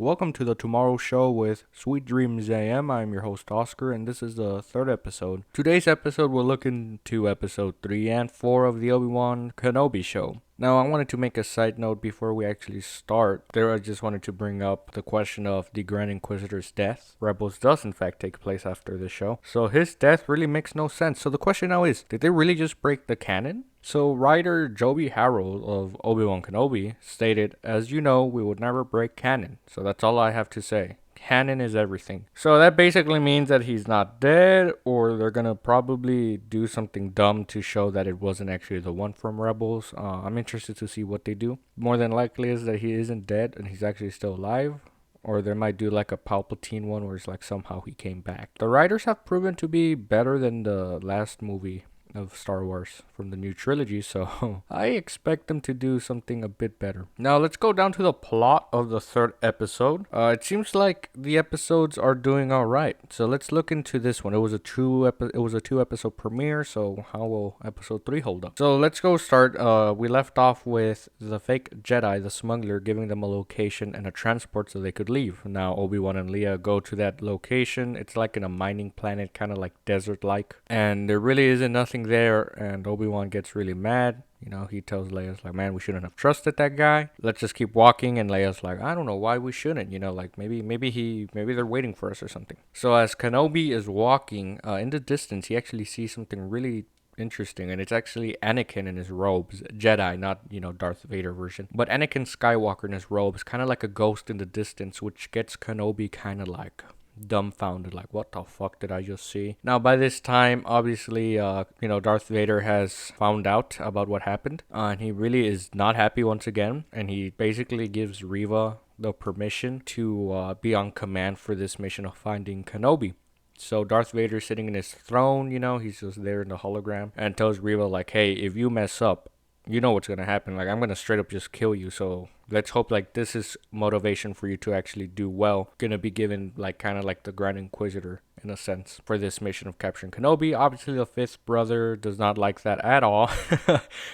Welcome to the Tomorrow Show with Sweet Dreams AM. I'm your host Oscar, and this is the third episode. Today's episode will look into episode 3 and 4 of the Obi-Wan Kenobi show. Now, I wanted to make a side note before we actually start. I just wanted to bring up the question of the Grand Inquisitor's death. Rebels does, in fact, take place after the show. So his death really makes no sense. So the question now is, did they really just break the canon? So writer Joby Harold of Obi-Wan Kenobi stated, "As you know, we would never break canon. So that's all I have to say. Canon is everything." So that basically means that he's not dead, or they're gonna probably do something dumb to show that it wasn't actually the one from Rebels. I'm interested to see what they do. More than likely is that he isn't dead and he's actually still alive. Or they might do like a Palpatine one where it's like somehow he came back. The writers have proven to be better than the last movie of Star Wars from the new trilogy, so I expect them to do something a bit better. Now let's go down to the plot of the third episode. It seems like the episodes are doing all right, so let's look into this one. It was a two episode premiere, so how will episode 3 hold up? So let's go start. We left off with the fake Jedi, the smuggler, giving them a location and a transport so they could leave. Now Obi-Wan and Leia go to that location. It's like in a mining planet, kind of like desert-like, and there really isn't nothing there, and Obi-Wan gets really mad. He tells Leia, like, man, we shouldn't have trusted that guy. Let's just keep walking. And Leia's like, I don't know why we shouldn't. Like maybe they're waiting for us or something. So as Kenobi is walking, in the distance, he actually sees something really interesting, and it's actually Anakin in his robes. Jedi, not Darth Vader version, but Anakin Skywalker in his robes, kind of like a ghost in the distance, which gets Kenobi kind of like dumbfounded, like, what the fuck did I just see? Now by this time, obviously, Darth Vader has found out about what happened, and he really is not happy once again, and he basically gives Reva the permission to be on command for this mission of finding Kenobi. So Darth Vader sitting in his throne, he's just there in the hologram, and tells Reva, like, hey, if you mess up, you know what's gonna happen. Like, I'm gonna straight up just kill you. So let's hope like this is motivation for you to actually do well. Gonna be given like kind of like the Grand Inquisitor in a sense for this mission of capturing Kenobi. Obviously, the fifth brother does not like that at all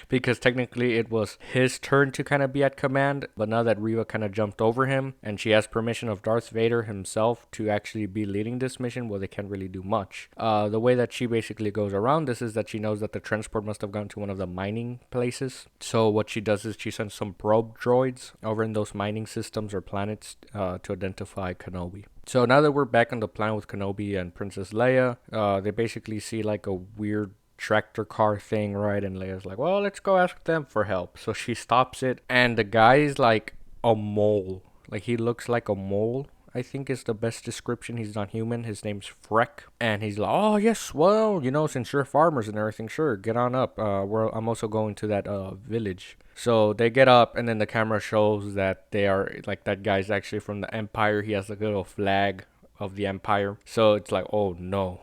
because technically it was his turn to kind of be at command. But now that Reva kind of jumped over him and she has permission of Darth Vader himself to actually be leading this mission, well, they can't really do much. The way that she basically goes around this is that she knows that the transport must have gone to one of the mining places. So what she does is she sends some probe droids over in those mining systems or planets to identify Kenobi. So now that we're back on the planet with Kenobi and Princess Leia, they basically see like a weird tractor car thing, right? And Leia's like, well, let's go ask them for help. So she stops it, and the guy is like a mole. Like, he looks like a mole, I think is the best description. He's not human. His name's Freck. And he's like, oh, yes, well, since you're farmers and everything, sure, get on up. I'm also going to that village. So they get up, and then the camera shows that they are, like, that guy's actually from the Empire. He has like a little flag of the Empire. So it's like, oh no,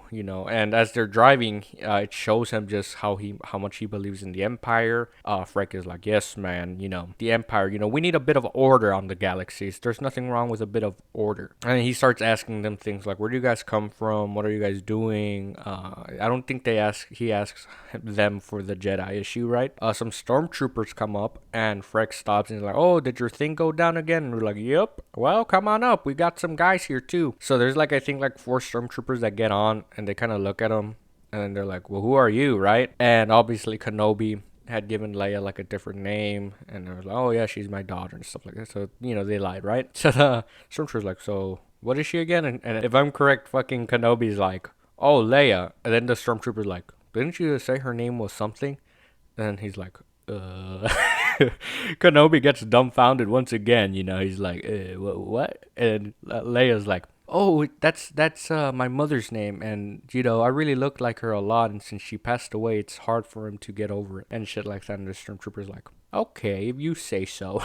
and as they're driving, it shows him just how much he believes in the Empire. Freck is like, yes, man, the Empire, we need a bit of order on the galaxies. There's nothing wrong with a bit of order. And he starts asking them things like, where do you guys come from? What are you guys doing? I don't think he asks them for the Jedi issue, right? Some stormtroopers come up, and Freck stops and he's like, oh, did your thing go down again? And we're like, yep. Well, come on up. We got some guys here too. So there's like, I think like 4 stormtroopers that get on, and they kind of look at him, and then they're like, well, who are you, right? And obviously Kenobi had given Leia like a different name, and they were like, oh yeah, she's my daughter and stuff like that. So they lied, right? So the stormtrooper's like, so what is she again? And if I'm correct, fucking Kenobi's like, oh, Leia. And then the stormtrooper's like, didn't you say her name was something? And he's like, Kenobi gets dumbfounded once again. He's like, what? And Leia's like, oh, that's my mother's name, and I really look like her a lot, and since she passed away, it's hard for him to get over it and shit like that. And the stormtrooper's like, okay, if you say so.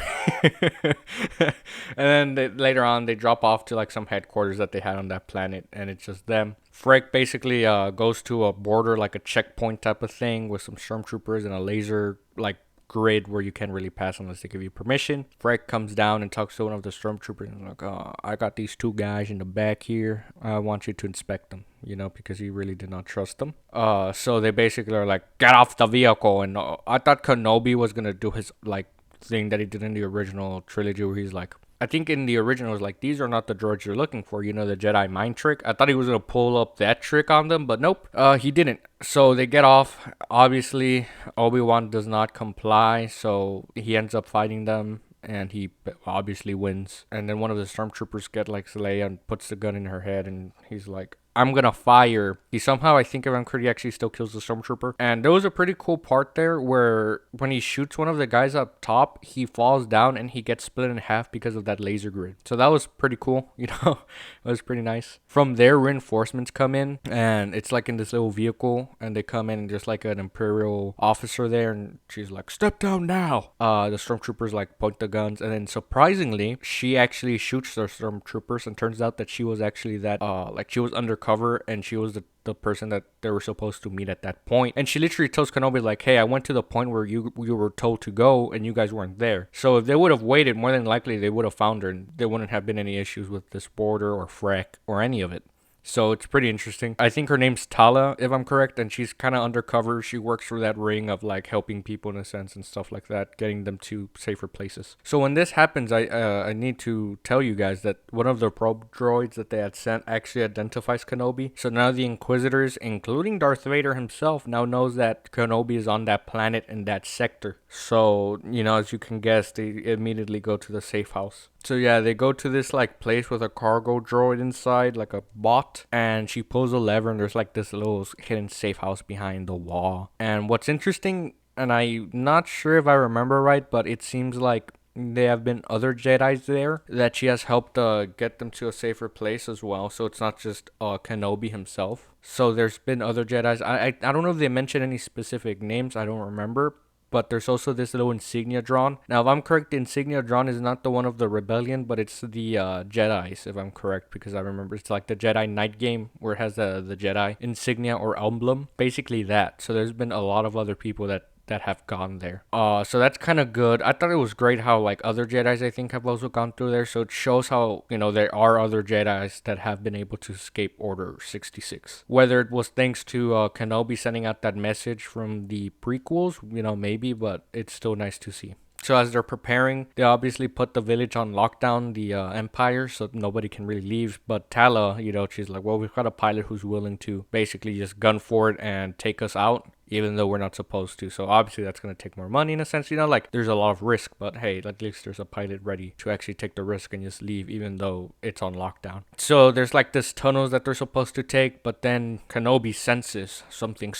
And then later on, they drop off to like some headquarters that they had on that planet, and it's just them. Freck basically goes to a border, like a checkpoint type of thing, with some stormtroopers and a laser like grid where you can't really pass unless they give you permission. Freck comes down and talks to one of the stormtroopers and like, oh, I got these 2 guys in the back here. I want you to inspect them, because he really did not trust them. So they basically are like, get off the vehicle. And I thought Kenobi was gonna do his like thing that he did in the original trilogy, where he's like, I think in the original it was like, these are not the droids you're looking for, you know, the Jedi mind trick. I thought he was gonna pull up that trick on them, but nope, he didn't. So they get off. Obviously, Obi-Wan does not comply, so he ends up fighting them, and he obviously wins. And then one of the stormtroopers get like Leia and puts the gun in her head, and he's like, I'm gonna fire. He somehow, I think if I'm correct, he actually still kills the stormtrooper. And there was a pretty cool part there where when he shoots one of the guys up top, he falls down and he gets split in half because of that laser grid. So that was pretty cool, you know. It was pretty nice. From there, reinforcements come in, and it's like in this little vehicle, and they come in and there's like an Imperial officer there, and she's like, step down now. The stormtroopers like point the guns, and then surprisingly, she actually shoots the stormtroopers, and turns out that she was actually that like she was undercover, and she was the person that they were supposed to meet at that point. And she literally tells Kenobi like, hey, I went to the point where you were told to go and you guys weren't there. So if they would have waited, more than likely they would have found her, and there wouldn't have been any issues with this border or Freck or any of it. So it's pretty interesting. I think her name's Tala, if I'm correct, and she's kind of undercover. She works for that ring of like helping people in a sense and stuff like that, getting them to safer places. So when this happens, I need to tell you guys that one of the probe droids that they had sent actually identifies Kenobi. So now the Inquisitors, including Darth Vader himself, now knows that Kenobi is on that planet in that sector. So, you know, as you can guess, they immediately go to the safe house. So yeah, they go to this like place with a cargo droid inside, like a bot, and she pulls a lever and there's like this little hidden safe house behind the wall. And what's interesting, and I'm not sure if I remember right, but it seems like there have been other Jedis there that she has helped get them to a safer place as well. So it's not just Kenobi himself. So there's been other Jedis. I don't know if they mentioned any specific names. I don't remember. But there's also this little insignia drawn. Now, if I'm correct, the insignia drawn is not the one of the rebellion, but it's the Jedis, if I'm correct, because I remember it's like the Jedi Knight game where it has the Jedi insignia or emblem. Basically that. So there's been a lot of other people that have gone there. So that's kind of good. I thought it was great how like other Jedis I think have also gone through there. So it shows how, you know, there are other Jedis that have been able to escape Order 66. Whether it was thanks to Kenobi sending out that message from the prequels, you know, maybe, but it's still nice to see. So as they're preparing, they obviously put the village on lockdown, the Empire, so nobody can really leave. But Tala, you know, she's like, well, we've got a pilot who's willing to basically just gun for it and take us out, even though we're not supposed to. So obviously that's going to take more money in a sense, you know, like there's a lot of risk, but hey, at least there's a pilot ready to actually take the risk and just leave, even though it's on lockdown. So there's like this tunnels that they're supposed to take, but then Kenobi senses something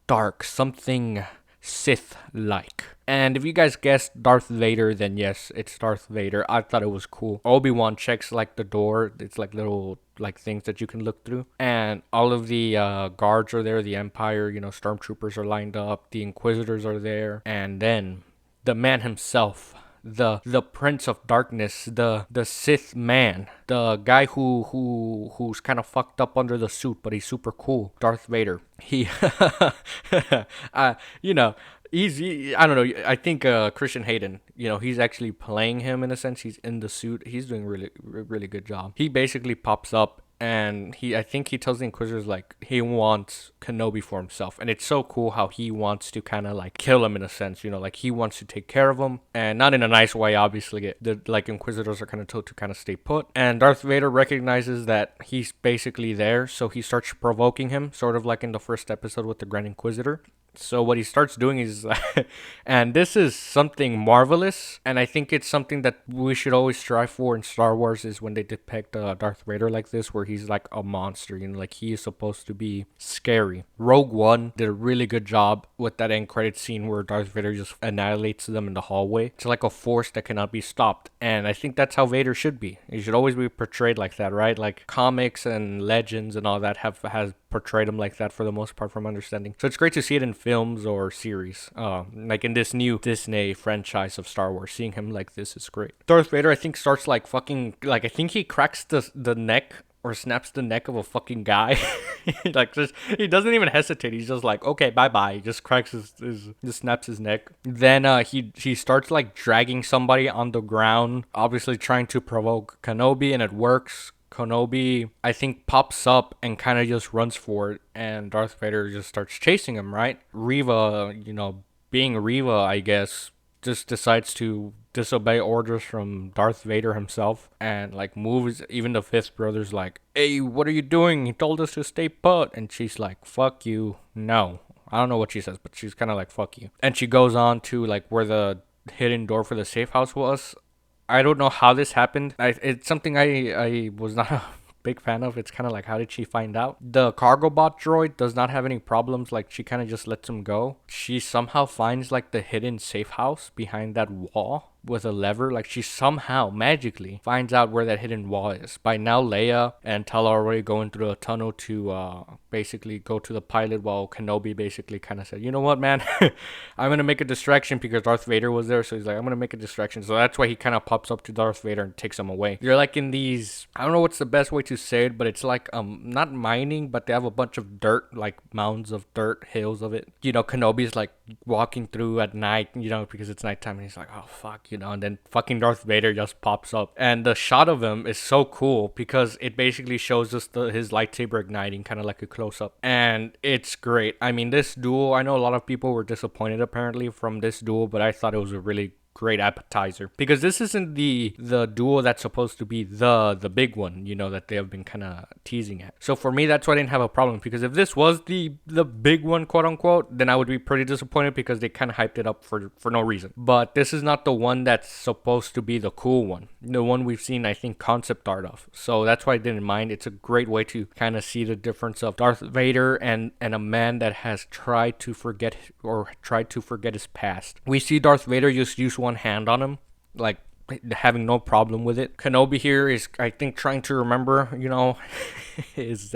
dark, something Sith-like. And if you guys guessed Darth Vader, then yes, it's Darth Vader. I thought it was cool. Obi-Wan checks like the door. It's like little like things that you can look through. And all of the guards are there. The Empire, you know, stormtroopers are lined up. The Inquisitors are there. And then the man himself, the Prince of Darkness, the Sith man, the guy who's kind of fucked up under the suit, but he's super cool, Darth Vader. He, you know, I don't know. I think Christian Hayden, you know, he's actually playing him in a sense. He's in the suit. He's doing really good job. He basically pops up. And I think he tells the Inquisitors like he wants Kenobi for himself, and it's so cool how he wants to kind of like kill him in a sense, you know, like he wants to take care of him, and not in a nice way. Obviously, the like Inquisitors are kind of told to kind of stay put, and Darth Vader recognizes that he's basically there, so he starts provoking him, sort of like in the first episode with the Grand Inquisitor. So what he starts doing is, and this is something marvelous, and I think it's something that we should always strive for in Star Wars, is when they depict Darth Vader like this, where he's like a monster, you know, like he is supposed to be scary. Rogue One did a really good job with that end credit scene where Darth Vader just annihilates them in the hallway. It's like a force that cannot be stopped, and I think that's how Vader should be. He should always be portrayed like that, right? Like comics and legends and all that has portrayed him like that for the most part, from understanding. So it's great to see it in films or series, like in this new Disney franchise of Star Wars. Seeing him like this is great. Darth Vader, I think, starts like fucking, like I think he cracks the neck or snaps the neck of a fucking guy. Like just, he doesn't even hesitate. He's just like, okay, bye. He just cracks just snaps his neck. Then he starts like dragging somebody on the ground, obviously trying to provoke Kenobi, and it works. Kenobi, I think, pops up and kind of just runs for it, and Darth Vader just starts chasing him, right? Reva, you know, being Reva, I guess, just decides to disobey orders from Darth Vader himself, and like moves. Even the fifth brother's like, "Hey, what are you doing? He told us to stay put," and she's like, "Fuck you, no." I don't know what she says, but she's kind of like, "Fuck you," and she goes on to like where the hidden door for the safe house was. I don't know how this happened. It's something I was not a big fan of. It's kind of like, how did she find out? The cargo bot droid does not have any problems. Like, she kind of just lets him go. She somehow finds like the hidden safe house behind that wall with a lever. Like, she somehow magically finds out where that hidden wall is. By now, Leia and Tala are already going through a tunnel to basically go to the pilot, while Kenobi basically kind of said, "You know what, man? I'm going to make a distraction," because Darth Vader was there. So he's like, "I'm going to make a distraction." So that's why he kind of pops up to Darth Vader and takes him away. You're like in these, I don't know what's the best way to say it, but it's like not mining, but they have a bunch of dirt, like mounds of dirt, hills of it. You know, Kenobi's like walking through at night, you know, because it's nighttime, and he's like, "Oh fuck," you know, and then fucking Darth Vader just pops up. And the shot of him is so cool because it basically shows us his lightsaber igniting, kind of like a close up. And it's great. I mean, this duel, I know a lot of people were disappointed apparently from this duel, but I thought it was a really great appetizer, because this isn't the duel that's supposed to be the big one, you know, that they have been kind of teasing at. So for me, that's why I didn't have a problem, because if this was the big one, quote unquote, then I would be pretty disappointed, because they kind of hyped it up for no reason. But this is not the one that's supposed to be the cool one, the one we've seen, I think, concept art of. So that's why I didn't mind. It's a great way to kind of see the difference of Darth Vader and a man that has tried to forget his past. We see Darth Vader just use one hand on him, like having no problem with it. Kenobi here is, I think, trying to remember, you know, his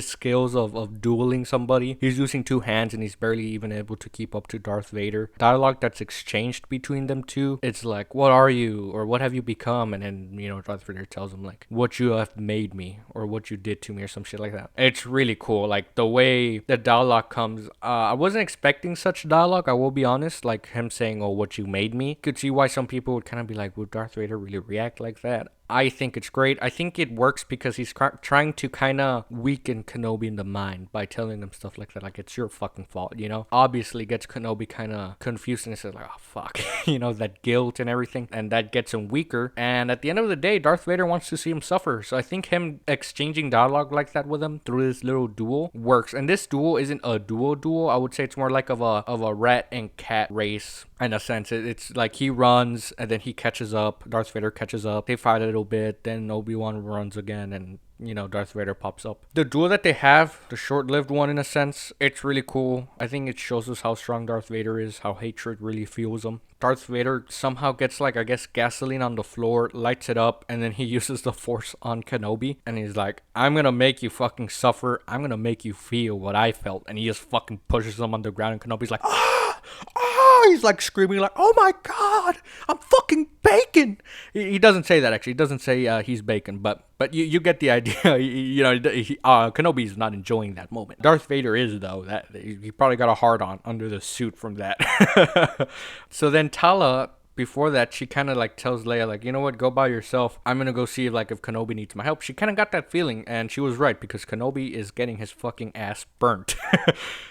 skills of dueling somebody. He's using two hands and he's barely even able to keep up to Darth Vader. Dialogue that's exchanged between them two, it's like, "What are you?" or "What have you become?" And then, you know, Darth Vader tells him like, "What you have made me," or "What you did to me," or some shit like that. It's really cool. Like the way the dialogue comes, I wasn't expecting such dialogue, I will be honest. Like him saying, "Oh, what you made me." Could see why some people would kind of be like, would Darth Vader really react like that? I think it's great. I think it works because he's trying to kind of weaken Kenobi in the mind by telling him stuff like that. Like, it's your fucking fault, you know? Obviously gets Kenobi kind of confused and says like, "Oh, fuck." You know, that guilt and everything. And that gets him weaker. And at the end of the day, Darth Vader wants to see him suffer. So I think him exchanging dialogue like that with him through this little duel works. And this duel isn't a duel. I would say it's more like of a rat and cat race. In a sense, it's like he runs and then he catches up. Darth Vader catches up. They fight a little bit. Then Obi-Wan runs again, and you know, Darth Vader pops up. The duel that they have, the short-lived one in a sense, it's really cool. I think it shows us how strong Darth Vader is, how hatred really fuels him. Darth Vader somehow gets, like, I guess, gasoline on the floor, lights it up, and then he uses the Force on Kenobi. And he's like, "I'm gonna make you fucking suffer. I'm gonna make you feel what I felt." And he just fucking pushes him on the ground, and Kenobi's like, "Ah! Ah!" He's like screaming like, "Oh my god, I'm fucking bacon." He doesn't say that, actually. He doesn't say he's bacon, but you get the idea. You know, Kenobi's not enjoying that moment. Darth Vader is, though. That he probably got a hard on under the suit from that. So then Tala, before that, she kind of like tells Leia like, "You know what, go by yourself. I'm gonna go see if Kenobi needs my help." She kind of got that feeling, and she was right, because Kenobi is getting his fucking ass burnt.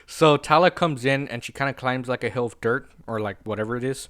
So Tala comes in and she kind of climbs like a hill of dirt, or like whatever it is,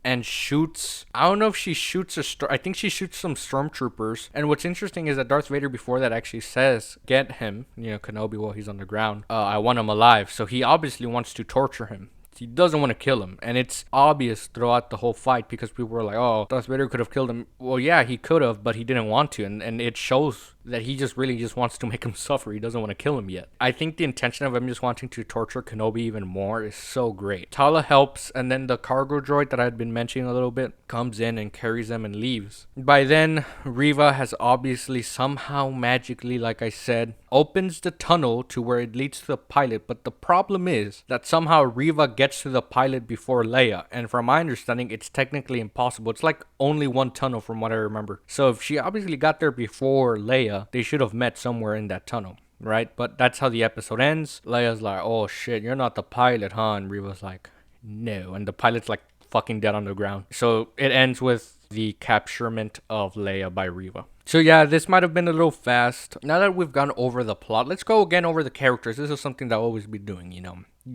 and shoots. I don't know if she shoots I think she shoots some stormtroopers. And what's interesting is that Darth Vader before that actually says, "Get him," you know, Kenobi, while he's on the ground. "I want him alive." So he obviously wants to torture him. He doesn't want to kill him. And it's obvious throughout the whole fight, because people were like, "Oh, Darth Vader could have killed him." Well, yeah, he could have, but he didn't want to. And it shows that he just really just wants to make him suffer. He doesn't want to kill him yet. I think the intention of him just wanting to torture Kenobi even more is so great. Tala helps, and then the cargo droid that I had been mentioning a little bit comes in and carries them and leaves. By then, Reva has obviously somehow magically, like I said, opens the tunnel to where it leads to the pilot. But the problem is that somehow Reva gets to the pilot before Leia. And from my understanding, it's technically impossible. It's like only one tunnel from what I remember. So if she obviously got there before Leia, they should have met somewhere in that tunnel, right? But that's how the episode ends. Leia's like, "Oh shit, you're not the pilot, huh?" And Reva's like, "No." And the pilot's like fucking dead on the ground. So it ends with the capturement of Leia by Reva. So yeah, this might have been a little fast. Now that we've gone over the plot, let's go again over the characters. This is something that I'll always be doing,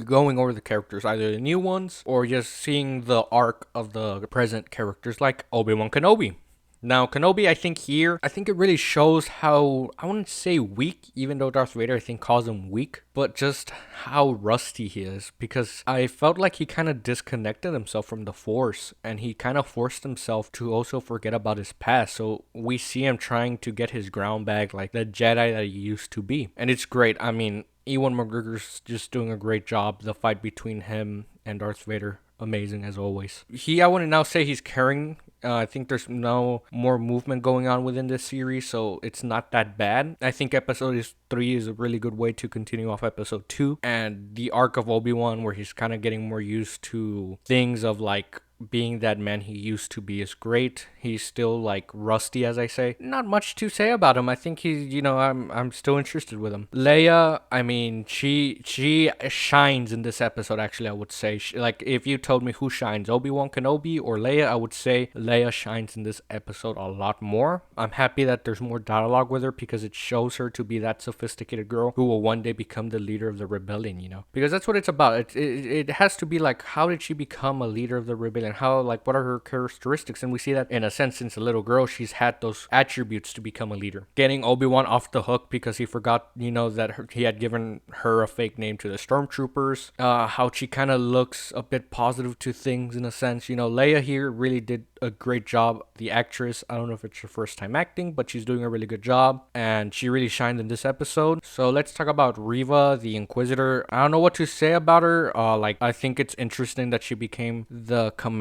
going over the characters, either the new ones or just seeing the arc of the present characters like Obi-Wan Kenobi. Now, Kenobi, I think it really shows how, I wouldn't say weak, even though Darth Vader, I think, calls him weak, but just how rusty he is. Because I felt like he kind of disconnected himself from the Force, and he kind of forced himself to also forget about his past. So we see him trying to get his ground back, like the Jedi that he used to be. And it's great. I mean, Ewan McGregor's just doing a great job. The fight between him and Darth Vader, amazing as always. I wouldn't now say he's carrying. I think there's no more movement going on within this series, so it's not that bad. I think episode 3 is a really good way to continue off episode 2. And the arc of Obi-Wan, where he's kind of getting more used to things of like being that man he used to be, is great. He's still like rusty, as I say. Not much to say about him. I think he's, I'm still interested with him. Leia, I mean, she shines in this episode. Actually, I would say, like, if you told me who shines, Obi-Wan Kenobi or Leia, I would say Leia shines in this episode a lot more. I'm happy that there's more dialogue with her because it shows her to be that sophisticated girl who will one day become the leader of the rebellion. Because that's what it's about. It has to be like, how did she become a leader of the rebellion? How, like, what are her characteristics? And we see that in a sense, since a little girl, she's had those attributes to become a leader. Getting Obi-Wan off the hook because he forgot, that he had given her a fake name to the stormtroopers. How she kind of looks a bit positive to things in a sense. Leia here really did a great job. The actress, I don't know if it's her first time acting, but she's doing a really good job, and she really shined in this episode. So let's talk about Reva, the Inquisitor. I don't know what to say about her. I think it's interesting that she became the command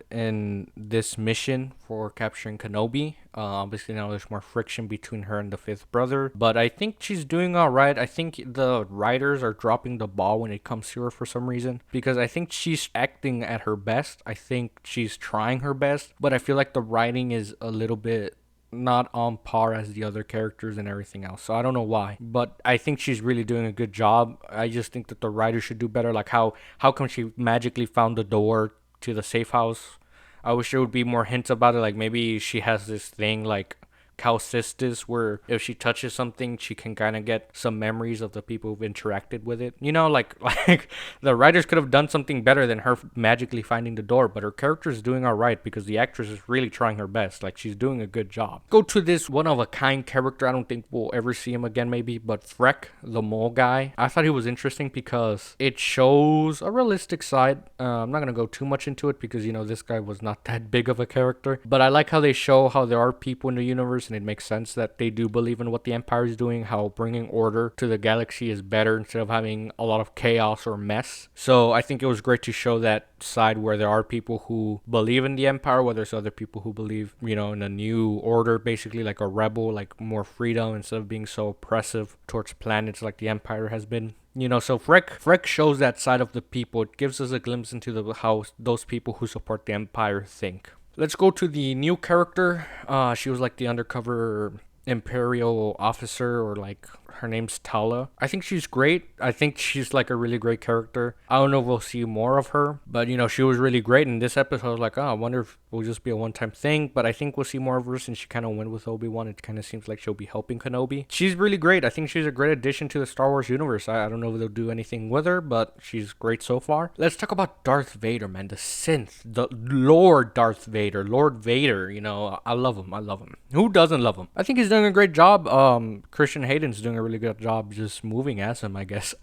in this mission for capturing Kenobi. Obviously now there's more friction between her and the fifth brother, but I think she's doing all right. I think the writers are dropping the ball when it comes to her for some reason, because I think she's acting at her best. I think she's trying her best, but I feel like the writing is a little bit not on par as the other characters and everything else. So I don't know why, but I think she's really doing a good job. I just think that the writers should do better. Like how come she magically found the door to the safe house? I wish there would be more hints about it. Like maybe she has this thing like calcistis, where if she touches something, she can kind of get some memories of the people who've interacted with it. Like the writers could have done something better than her magically finding the door, but her character is doing all right because the actress is really trying her best. Like, she's doing a good job. Go to this one-of-a-kind character. I don't think we'll ever see him again, maybe, but Freck, the mole guy. I thought he was interesting because it shows a realistic side. I'm not going to go too much into it because, this guy was not that big of a character, but I like how they show how there are people in the universe, and it makes sense that they do believe in what the Empire is doing, how bringing order to the galaxy is better instead of having a lot of chaos or mess. So I think it was great to show that side where there are people who believe in the Empire, while there's other people who believe, in a new order, basically like a rebel, like more freedom instead of being so oppressive towards planets like the Empire has been. So Freck shows that side of the people. It gives us a glimpse into how those people who support the Empire think. Let's go to the new character. She was like the undercover Imperial officer, or like her name's Tala. I think she's great. I think she's like a really great character. I don't know if we'll see more of her, but she was really great in this episode. I was like, I wonder if it will just be a one-time thing, but I think we'll see more of her since she kind of went with Obi-Wan. It kind of seems like she'll be helping Kenobi. She's really great. I think she's a great addition to the Star Wars universe. I don't know if they'll do anything with her, but she's great so far. Let's talk about Darth Vader, man. The synth, the Lord Darth Vader, Lord Vader. I love him. I love him. Who doesn't love him? I think he's doing a great job. Christian Hayden's doing a really good job just moving as him, I guess.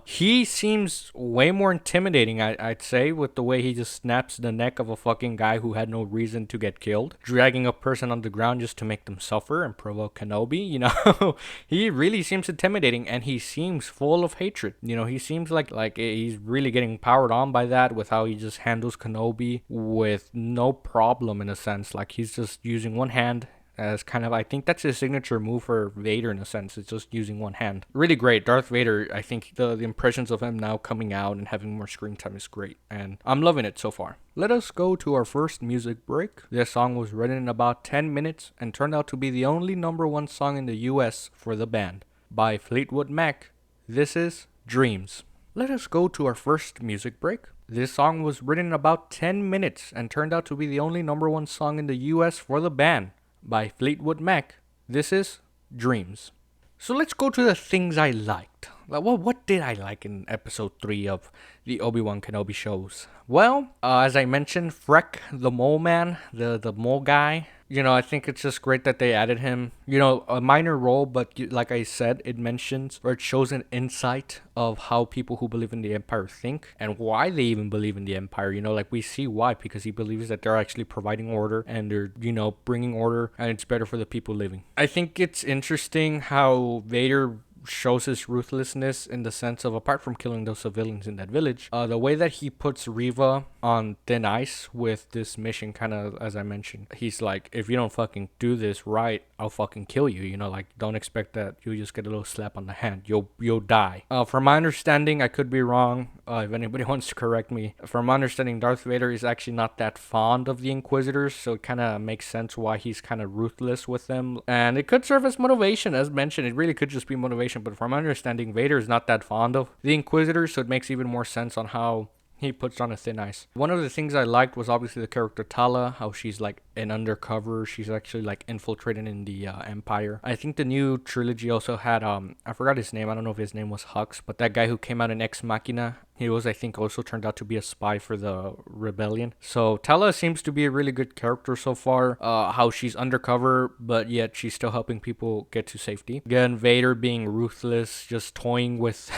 He seems way more intimidating, I'd say, with the way he just snaps the neck of a fucking guy who had no reason to get killed, dragging a person on the ground just to make them suffer and provoke Kenobi. He really seems intimidating, and he seems full of hatred. He seems like he's really getting powered on by that, with how he just handles Kenobi with no problem, in a sense. Like, he's just using one hand as kind of, I think that's his signature move for Vader, in a sense. It's just using one hand. Really great. Darth Vader, I think the impressions of him now coming out and having more screen time is great, and I'm loving it so far. Let us go to our first music break. This song was written in about 10 minutes and turned out to be the only #1 song in the US for the band. By Fleetwood Mac. This is Dreams. Let us go to our first music break. This song was written in about 10 minutes and turned out to be the only #1 song in the US for the band. By Fleetwood Mac. This is Dreams. So let's go to the things I liked. Like, what did I like in episode 3 of the Obi-Wan Kenobi shows? Well, as I mentioned, Freck, the mole man, the mole guy. I think it's just great that they added him. A minor role, but like I said, it mentions or it shows an insight of how people who believe in the Empire think and why they even believe in the Empire. Like we see why, because he believes that they're actually providing order and they're, bringing order and it's better for the people living. I think it's interesting how Vader shows his ruthlessness in the sense of, apart from killing those civilians in that village, the way that he puts Reva on thin ice with this mission, kind of, as I mentioned, he's like, if you don't fucking do this right, I'll fucking kill you. Don't expect that you just get a little slap on the hand. You'll die. From my understanding, I could be wrong. If anybody wants to correct me, from my understanding, Darth Vader is actually not that fond of the Inquisitors, so it kind of makes sense why he's kind of ruthless with them. And it could serve as motivation, as mentioned. It really could just be motivation, but from my understanding, Vader is not that fond of the Inquisitors, so it makes even more sense on how he puts on a thin ice. One of the things I liked was obviously the character Tala, how she's like an undercover. She's actually like infiltrated in the Empire. I think the new trilogy also had, I forgot his name. I don't know if his name was Hux, but that guy who came out in Ex Machina, he was, I think, also turned out to be a spy for the rebellion. So Tala seems to be a really good character so far. How she's undercover, but yet she's still helping people get to safety. Again, Vader being ruthless, just toying with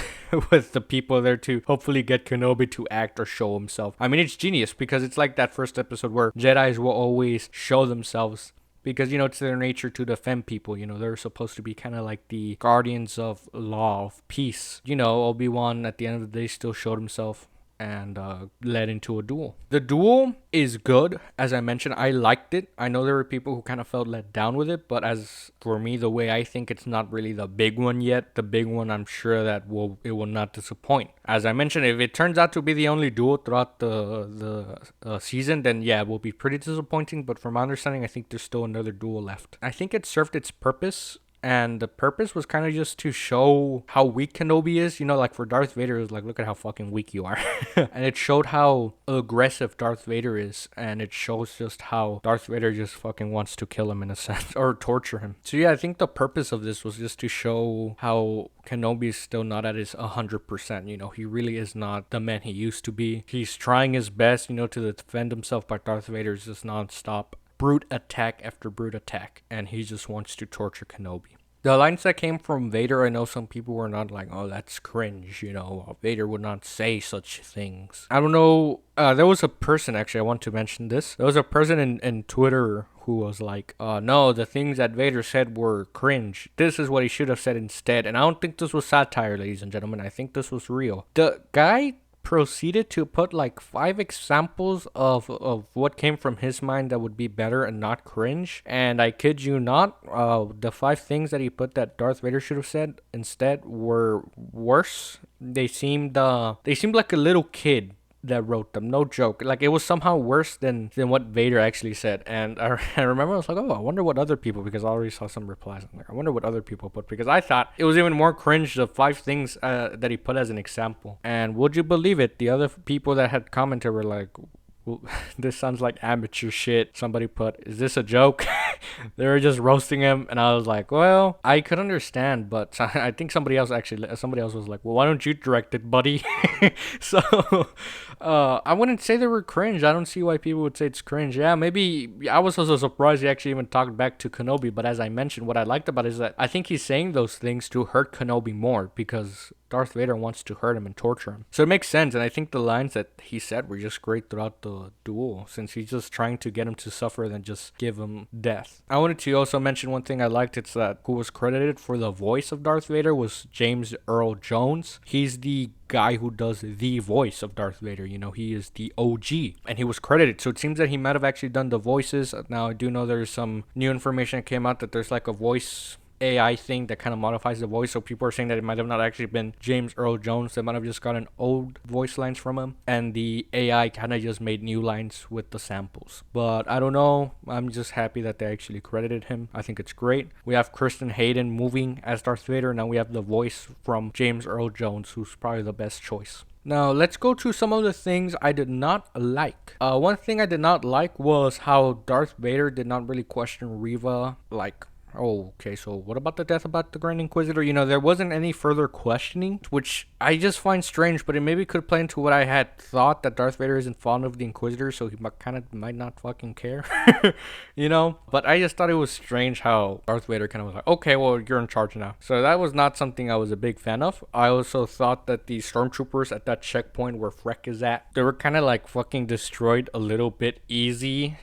with the people there to hopefully get Kenobi to act or show himself. I mean, it's genius because it's like that first episode where Jedis will always show themselves because, it's their nature to defend people. They're supposed to be kind of like the guardians of law, of peace. Obi-Wan at the end of the day still showed himself and led into a duel. The duel is good. As I mentioned, I liked it. I know there were people who kind of felt let down with it, but as for me, the way I think, it's not really the big one yet. The big one, I'm sure that it will not disappoint. As I mentioned, if it turns out to be the only duel throughout the season, then yeah, it will be pretty disappointing. But from my understanding, I think there's still another duel left. I think it served its purpose. And the purpose was kind of just to show how weak Kenobi is. Like for Darth Vader, it was like, look at how fucking weak you are. And it showed how aggressive Darth Vader is. And it shows just how Darth Vader just fucking wants to kill him in a sense. Or torture him. So yeah, I think the purpose of this was just to show how Kenobi is still not at his 100%. He really is not the man he used to be. He's trying his best, to defend himself, but Darth Vader is just nonstop. Brute attack after brute attack, and he just wants to torture Kenobi. The lines that came from Vader, I know some people were not like, oh, that's cringe, Vader would not say such things. I don't know, there was a person, actually, I want to mention this. There was a person in Twitter who was like, no, the things that Vader said were cringe. This is what he should have said instead. And I don't think this was satire, ladies and gentlemen. I think this was real. The guy proceeded to put like 5 examples of what came from his mind that would be better and not cringe, and I kid you not, the 5 things that he put that Darth Vader should have said instead were worse. They seemed like a little kid that wrote them, no joke. Like, it was somehow worse than what Vader actually said. And I remember I was like, oh, I wonder what other people, because I already saw some replies. I'm like, I wonder what other people put, because I thought it was even more cringe, the 5 things that he put as an example. And would you believe it, the other people that had commented were like, well, this sounds like amateur shit. Somebody put, is this a joke? They were just roasting him, and I was like, well, I could understand, but I think somebody else was like, well, why don't you direct it, buddy? So I wouldn't say they were cringe. I don't see why people would say it's cringe. Yeah, maybe I was also surprised he actually even talked back to Kenobi, but as I mentioned, what I liked about it is that I think he's saying those things to hurt Kenobi more, because Darth Vader wants to hurt him and torture him. So it makes sense, and I think the lines that he said were just great throughout the duel, since he's just trying to get him to suffer than just give him death. I wanted to also mention one thing I liked. It's that who was credited for the voice of Darth Vader was James Earl Jones. He's the guy who does the voice of Darth Vader. He is the OG, and he was credited. So it seems that he might have actually done the voices. Now, I do know there's some new information that came out that there's like a voice AI thing that kind of modifies the voice, so people are saying that it might have not actually been James Earl Jones. They might have just gotten old voice lines from him, and the AI kind of just made new lines with the samples. But I don't know, I'm just happy that they actually credited him. I think it's great. We have Kristen Hayden moving as Darth Vader. Now we have the voice from James Earl Jones, who's probably the best choice. Now, let's go to some of the things I did not like. One thing I did not like was how Darth Vader did not really question Reva, like, Oh, okay, so what about the death about the Grand Inquisitor? There wasn't any further questioning, which I just find strange, but it maybe could play into what I had thought, that Darth Vader isn't fond of the Inquisitor, so he might not fucking care, But I just thought it was strange how Darth Vader kind of was like, okay, well, you're in charge now. So that was not something I was a big fan of. I also thought that the stormtroopers at that checkpoint where Freck is at, they were kind of like fucking destroyed a little bit easy,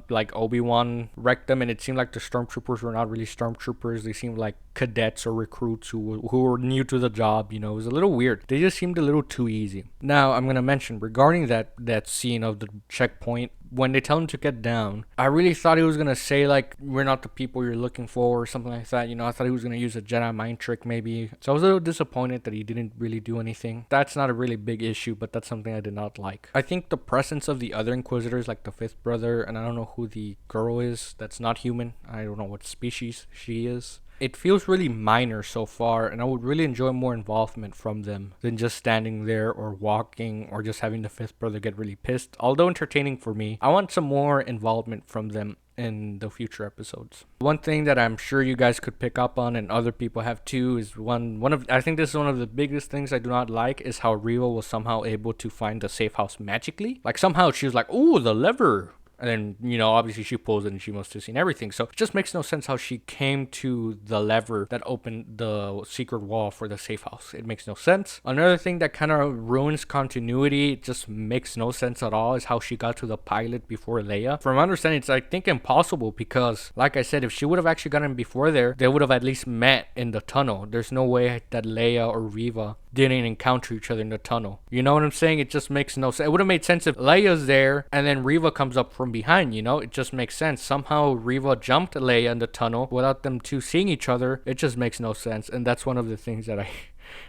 like Obi-Wan wrecked them, and it seemed like the stormtroopers were not really stormtroopers. They seemed like cadets or recruits who were new to the job. It was a little weird. They just seemed a little too easy. Now I'm gonna mention regarding that scene of the checkpoint, when they tell him to get down, I really thought he was gonna say like, we're not the people you're looking for, or something like that. I thought he was gonna use a Jedi mind trick maybe. So I was a little disappointed that he didn't really do anything. That's not a really big issue, but that's something I did not like. I think the presence of the other Inquisitors, like the fifth brother, and I don't know who the girl is that's not human. I don't know what species she is. It feels really minor so far, and I would really enjoy more involvement from them than just standing there or walking or just having the fifth brother get really pissed. Although entertaining for me, I want some more involvement from them in the future episodes. One thing that I'm sure you guys could pick up on, and other people have too, is I think this is one of the biggest things I do not like, is how Reva was somehow able to find the safe house magically. Like somehow she was like, "Ooh, the lever." And then, obviously she pulls it and she must have seen everything. So it just makes no sense how she came to the lever that opened the secret wall for the safe house. It makes no sense. Another thing that kind of ruins continuity, it just makes no sense at all, is how she got to the pilot before Leia. From my understanding, it's I think impossible because, like I said, if she would have actually gotten before there, they would have at least met in the tunnel. There's no way that Leia or Reva didn't encounter each other in the tunnel. You know what I'm saying? It just makes no sense. It would have made sense if Leia's there and then Reva comes up from behind, It just makes sense. Somehow Reva jumped Leia in the tunnel without them two seeing each other. It just makes no sense. And that's one of the things that I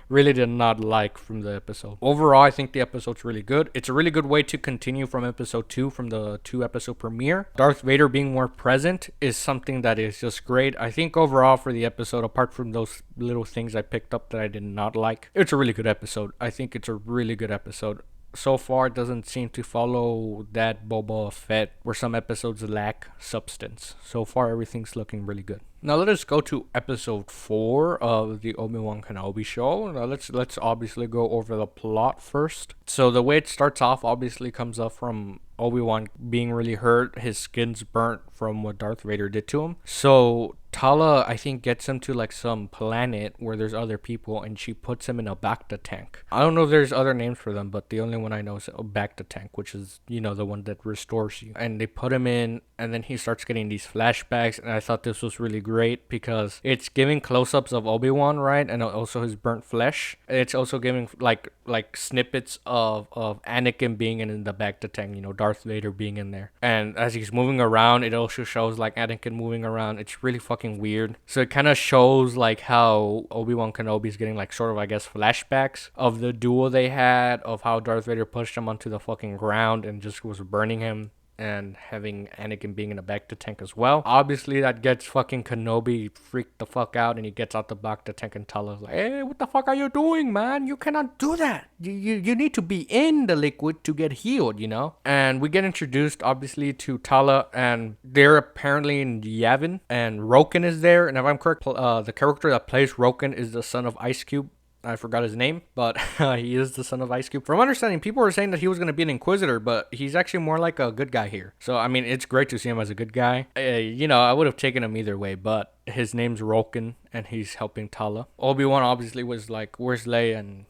really did not like from the episode. Overall, I think the episode's really good. It's a really good way to continue from episode 2, from the 2-episode premiere. Darth Vader being more present is something that is just great. I think overall for the episode, apart from those little things I picked up that I did not like, it's a really good episode. I think it's a really good episode. So far, it doesn't seem to follow that Boba Fett where some episodes lack substance. So far, everything's looking really good. Now let us go to episode 4 of the Obi-Wan Kenobi show. Now let's obviously go over the plot first. So the way it starts off obviously comes up from Obi-Wan being really hurt. His skin's burnt from what Darth Vader did to him. So Tala, I think, gets him to like some planet where there's other people, and she puts him in a Bacta tank. I don't know if there's other names for them, but the only one I know is a Bacta tank, which is, the one that restores you. And they put him in, and then he starts getting these flashbacks, and I thought this was really great because it's giving close-ups of Obi-Wan, right? And also his burnt flesh. It's also giving like snippets of Anakin being in the Bacta tank, Darth Vader being in there. And as he's moving around, it also shows like Anakin moving around. It's really fucking weird. So it kind of shows like how Obi-Wan Kenobi is getting like sort of, I guess, flashbacks of the duel they had, of how Darth Vader pushed him onto the fucking ground and just was burning him, and having Anakin being in a Bacta tank as well. Obviously, that gets fucking Kenobi freaked the fuck out, and he gets out the Bacta tank, and Tala's like, "Hey, what the fuck are you doing, man? You cannot do that. You need to be in the liquid to get healed, And we get introduced, obviously, to Tala, and they're apparently in Yavin, and Roken is there, and if I'm correct, the character that plays Roken is the son of Ice Cube. I forgot his name, but he is the son of Ice Cube. From understanding, people were saying that he was going to be an Inquisitor, but he's actually more like a good guy here. So, I mean, it's great to see him as a good guy. I would have taken him either way, but his name's Roken, and he's helping Tala. Obi-Wan obviously was like, "Where's Leia?" And,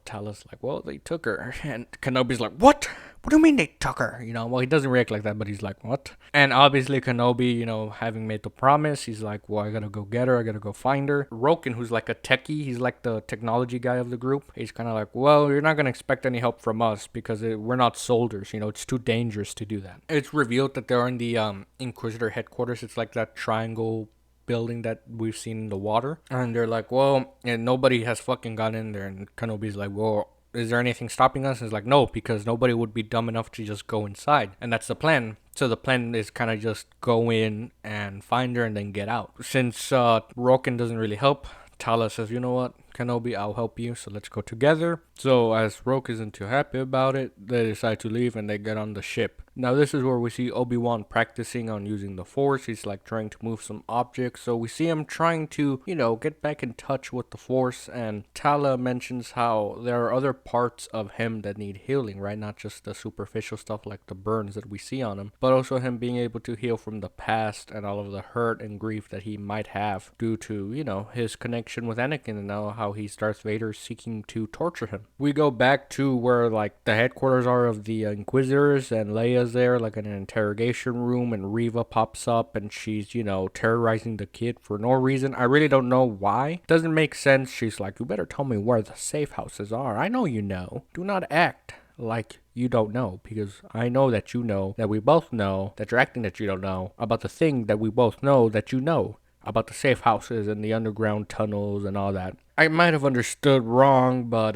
Tala's like, "Well, they took her." And Kenobi's like, "What? What do you mean they took her?" Well, he doesn't react like that, but he's like, "What?" And obviously Kenobi, having made the promise, he's like, "Well, I gotta go get her. I gotta go find her." Roken, who's like a techie, he's like the technology guy of the group. He's kind of like, "Well, you're not gonna expect any help from us because we're not soldiers. It's too dangerous to do that." It's revealed that they're in the Inquisitor headquarters. It's like that triangle building that we've seen in the water. And they're like, "Well, and nobody has fucking gotten in there." And Kenobi's like, "Well, is there anything stopping us?" And it's like, "No, because nobody would be dumb enough to just go inside." And that's the plan. So the plan is kind of just go in and find her and then get out. Since Roken doesn't really help, Tala says, "You know what, Kenobi, I'll help you, so let's go together." So as Roken isn't too happy about it, they decide to leave and they get on the ship. Now this is where we see Obi-Wan practicing on using the Force. He's like trying to move some objects. So we see him trying to, get back in touch with the Force. And Tala mentions how there are other parts of him that need healing, right? Not just the superficial stuff like the burns that we see on him, but also him being able to heal from the past and all of the hurt and grief that he might have due to, his connection with Anakin and now how he's Darth Vader seeking to torture him. We go back to where like the headquarters are of the Inquisitors, and Leia's there like in an interrogation room, and Reva pops up and she's, terrorizing the kid for no reason. I really don't know why. Doesn't make sense. She's like, you better tell me where the safe houses are. I know you know. Do not act like you don't know, because I know that you know, that we both know, that you're acting that you don't know about the thing that we both know that you know about the safe houses and the underground tunnels and all that. I might have understood wrong, but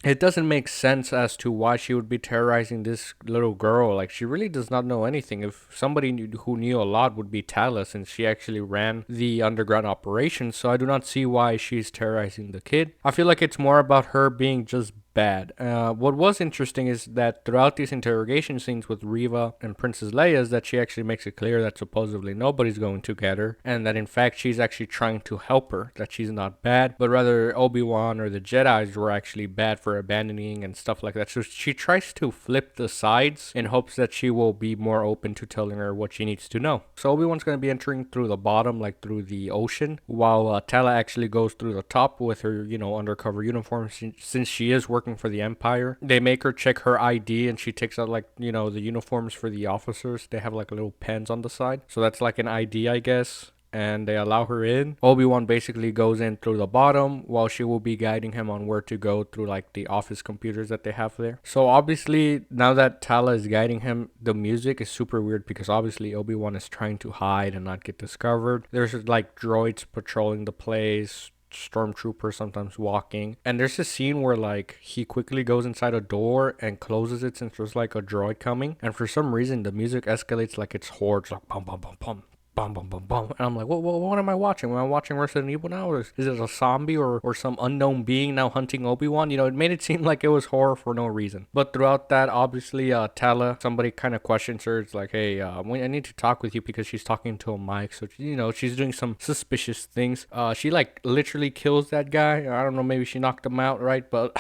it doesn't make sense as to why she would be terrorizing this little girl. Like, she really does not know anything. If somebody who knew a lot would be Tala, since she actually ran the underground operation, so I do not see why she's terrorizing the kid. I feel like it's more about her being just bad. What was interesting is that throughout these interrogation scenes with Reva and Princess Leia is that she actually makes it clear that supposedly nobody's going to get her, and that in fact she's actually trying to help her, that she's not bad, but rather Obi-Wan or the Jedis were actually bad for abandoning and stuff like that. So she tries to flip the sides in hopes that she will be more open to telling her what she needs to know. So Obi-Wan's going to be entering through the bottom, like through the ocean, while Tala actually goes through the top with her, undercover uniform, since she is working for the Empire. They make her check her ID, and she takes out the uniforms for the officers. They have like little pens on the side, so that's like an ID, I guess, and they allow her in. Obi-Wan basically goes in through the bottom while she will be guiding him on where to go through like the office computers that they have there. So obviously now that Tala is guiding him, the music is super weird because obviously Obi-Wan is trying to hide and not get discovered. There's like droids patrolling the place, stormtroopers sometimes walking, and there's a scene where like he quickly goes inside a door and closes it since there's like a droid coming, and for some reason the music escalates like it's hordes, like bum bum bum bum bum bum bum bum, and I'm like, what am I watching? Am I watching Resident Evil now, or is it a zombie or some unknown being now hunting Obi-Wan? It made it seem like it was horror for no reason. But throughout that, obviously Tala, somebody kind of questions her. It's like, hey, I need to talk with you, because she's talking to a mic, so she's doing some suspicious things. She like literally kills that guy. I don't know, maybe she knocked him out, right? But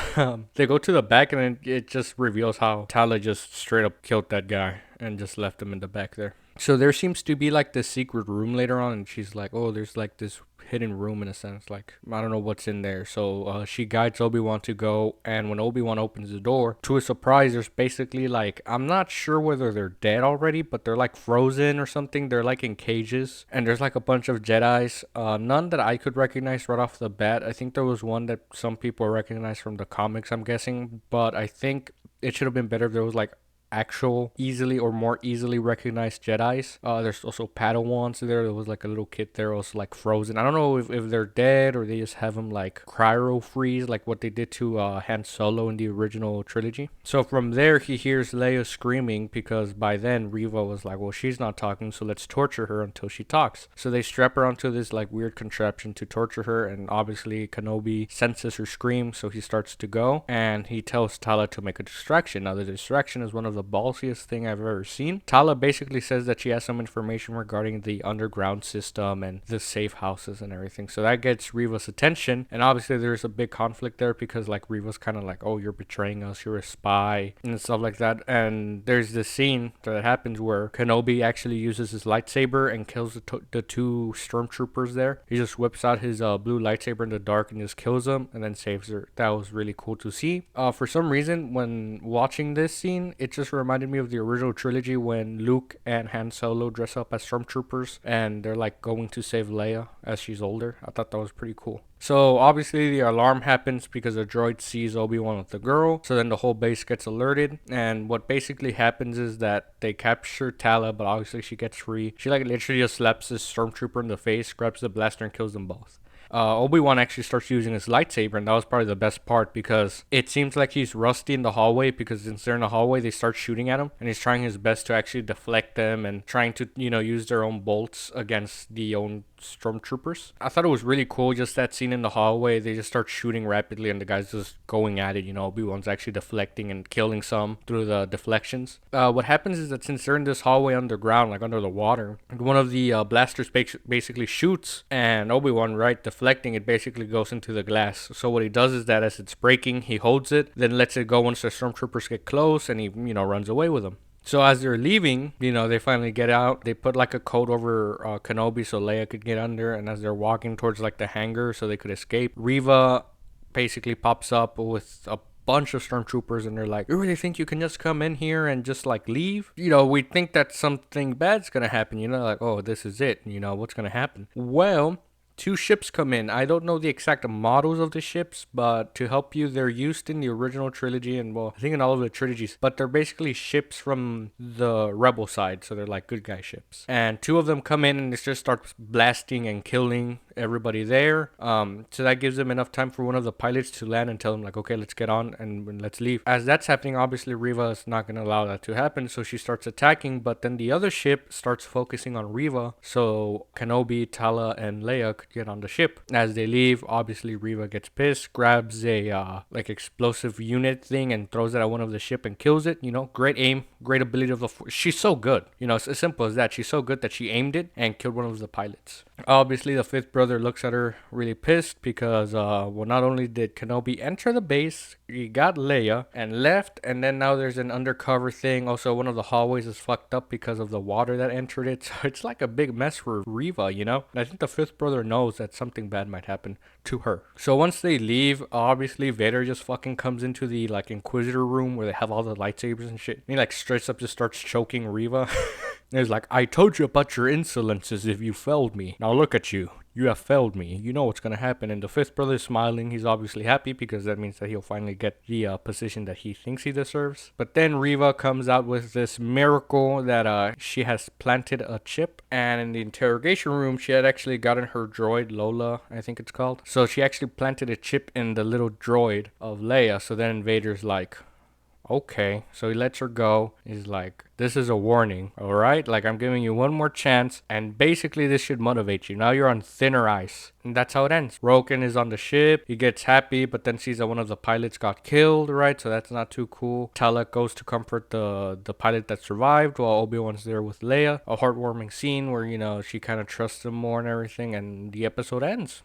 they go to the back, and then it just reveals how Tala just straight up killed that guy and just left him in the back there. So there seems to be like this secret room later on, and she's like, oh, there's like this hidden room in a sense, like I don't know what's in there. So she guides Obi-Wan to go, and when Obi-Wan opens the door, to his surprise, there's basically like, I'm not sure whether they're dead already, but they're like frozen or something. They're like in cages, and there's like a bunch of Jedis, none that I could recognize right off the bat. I think there was one that some people recognize from the comics, I'm guessing, but I think it should have been better if there was like actual easily or more easily recognized Jedis. There's also Padawans there was like a little kid there also like frozen. I don't know if they're dead or they just have him like cryo freeze like what they did to Han Solo in the original trilogy. So from there he hears Leia screaming, because by then Reva was like, well, she's not talking, so let's torture her until she talks. So they strap her onto this like weird contraption to torture her, and obviously Kenobi senses her scream, so he starts to go, and he tells Tala to make a distraction. Now the distraction is one of the ballsiest thing I've ever seen. Tala basically says that she has some information regarding the underground system and the safe houses and everything. So that gets Reva's attention, and obviously there's a big conflict there, because like Reva's kind of like, oh, you're betraying us, you're a spy and stuff like that. And there's this scene that happens where Kenobi actually uses his lightsaber and kills the two stormtroopers there. He just whips out his blue lightsaber in the dark and just kills them and then saves her. That was really cool to see. For some reason, when watching this scene, it just reminded me of the original trilogy when Luke and Han Solo dress up as stormtroopers and they're like going to save Leia as she's older. I thought that was pretty cool. So obviously the alarm happens because the droid sees Obi-Wan with the girl. So then the whole base gets alerted, and what basically happens is that they capture Tala, but obviously she gets free. She like literally just slaps this stormtrooper in the face, grabs the blaster, and kills them both. Obi-Wan actually starts using his lightsaber, and that was probably the best part, because it seems like he's rusty in the hallway, because since they're in the hallway they start shooting at him, and he's trying his best to actually deflect them and trying to use their own bolts against the own stormtroopers. I thought it was really cool, just that scene in the hallway. They just start shooting rapidly and the guys just going at it. Obi-Wan's actually deflecting and killing some through the deflections. What happens is that since they're in this hallway underground, like under the water, one of the blasters basically shoots, and Obi-Wan, right, deflecting, it basically goes into the glass. So what he does is that as it's breaking, he holds it, then lets it go once the stormtroopers get close, and he, runs away with them. So as they're leaving, they finally get out. They put like a coat over Kenobi so Leia could get under. And as they're walking towards like the hangar so they could escape, Reva basically pops up with a bunch of stormtroopers and they're like, you really think you can just come in here and just like leave? We think that something bad's gonna happen, like, oh, this is it, what's gonna happen? Well, two ships come in. I don't know the exact models of the ships, but to help you, they're used in the original trilogy and, well, I think in all of the trilogies, but they're basically ships from the rebel side, so they're like good guy ships. And two of them come in and it just starts blasting and killing everybody there. So that gives them enough time for one of the pilots to land and tell them like, okay, let's get on and let's leave. As that's happening, obviously Reva is not going to allow that to happen, so she starts attacking, but then the other ship starts focusing on Reva, so Kenobi, Tala, and Leia could get on the ship. As they leave, obviously Reva gets pissed, grabs a like explosive unit thing and throws it at one of the ship and kills it. Great aim, great ability of the force. She's so good. It's as simple as that. She's so good that she aimed it and killed one of the pilots. Obviously, the fifth brother looks at her really pissed because, not only did Kenobi enter the base, he got Leia and left, and then now there's an undercover thing. Also, one of the hallways is fucked up because of the water that entered it. So it's like a big mess for Reva, And I think the fifth brother knows that something bad might happen to her. So once they leave, obviously Vader just fucking comes into the like Inquisitor room where they have all the lightsabers and shit. And he like straight up just starts choking Reva. He's like, I told you about your insolences if you failed me. Now look at you. You have failed me. You know what's going to happen. And the fifth brother is smiling. He's obviously happy because that means that he'll finally get the position that he thinks he deserves. But then Reva comes out with this miracle that she has planted a chip. And in the interrogation room, she had actually gotten her droid, Lola, I think it's called. So she actually planted a chip in the little droid of Leia. So then Vader's like, okay. So he lets her go. He's like, this is a warning, all right? Like, I'm giving you one more chance, and basically this should motivate you. Now you're on thinner ice. And that's how it ends. Roken is on the ship. He gets happy, but then sees that one of the pilots got killed, right? So that's not too cool. Tala goes to comfort the pilot that survived while Obi-Wan's there with Leia. A heartwarming scene where, she kind of trusts him more and everything, and the episode ends.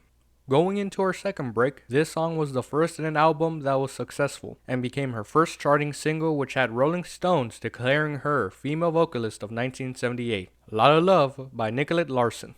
Going into our second break, this song was the first in an album that was successful and became her first charting single, which had Rolling Stones declaring her Female Vocalist of 1978. Lot of Love by Nicolette Larson.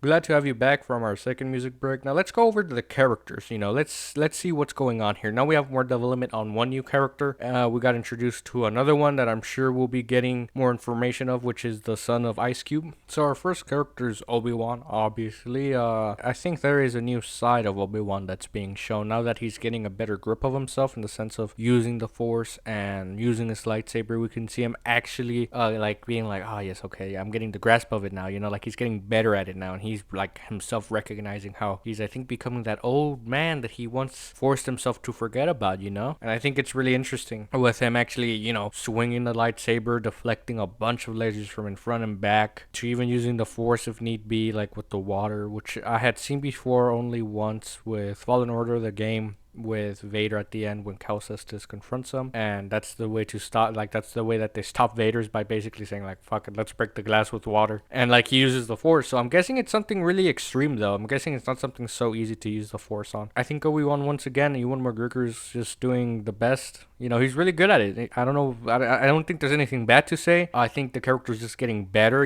Glad to have you back from our second music break. Now let's go over to the characters. Let's see what's going on here. Now we have more development on one new character. We got introduced to another one that I'm sure we'll be getting more information of, which is the son of Ice Cube. So our first character is Obi-Wan, obviously. I think there is a new side of Obi-Wan that's being shown now that he's getting a better grip of himself in the sense of using the Force and using his lightsaber. We can see him actually like being like, oh yes, okay, I'm getting the grasp of it now. Like he's getting better at it now, and he's like himself recognizing how he's, I think, becoming that old man that he once forced himself to forget about, And I think it's really interesting with him actually, swinging the lightsaber, deflecting a bunch of lasers from in front and back, to even using the Force if need be, like with the water, which I had seen before only once with Fallen Order, the game, with Vader at the end when Cal Kestis confronts him, and that's the way to stop, like that's the way that they stop Vader's by basically saying like, fuck it, let's break the glass with water, and like he uses the Force. So I'm guessing it's something really extreme though. I'm guessing it's not something so easy to use the Force on. I think Obi-Wan once again, Ewan McGregor's just doing the best. He's really good at it. I don't know, I don't think there's anything bad to say. I think the character's just getting better,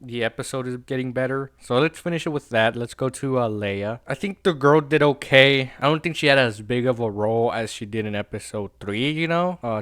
The episode is getting better. So let's finish it with that. Let's go to Leia. I think the girl did okay. I don't think she had as big of a role as she did in episode 3,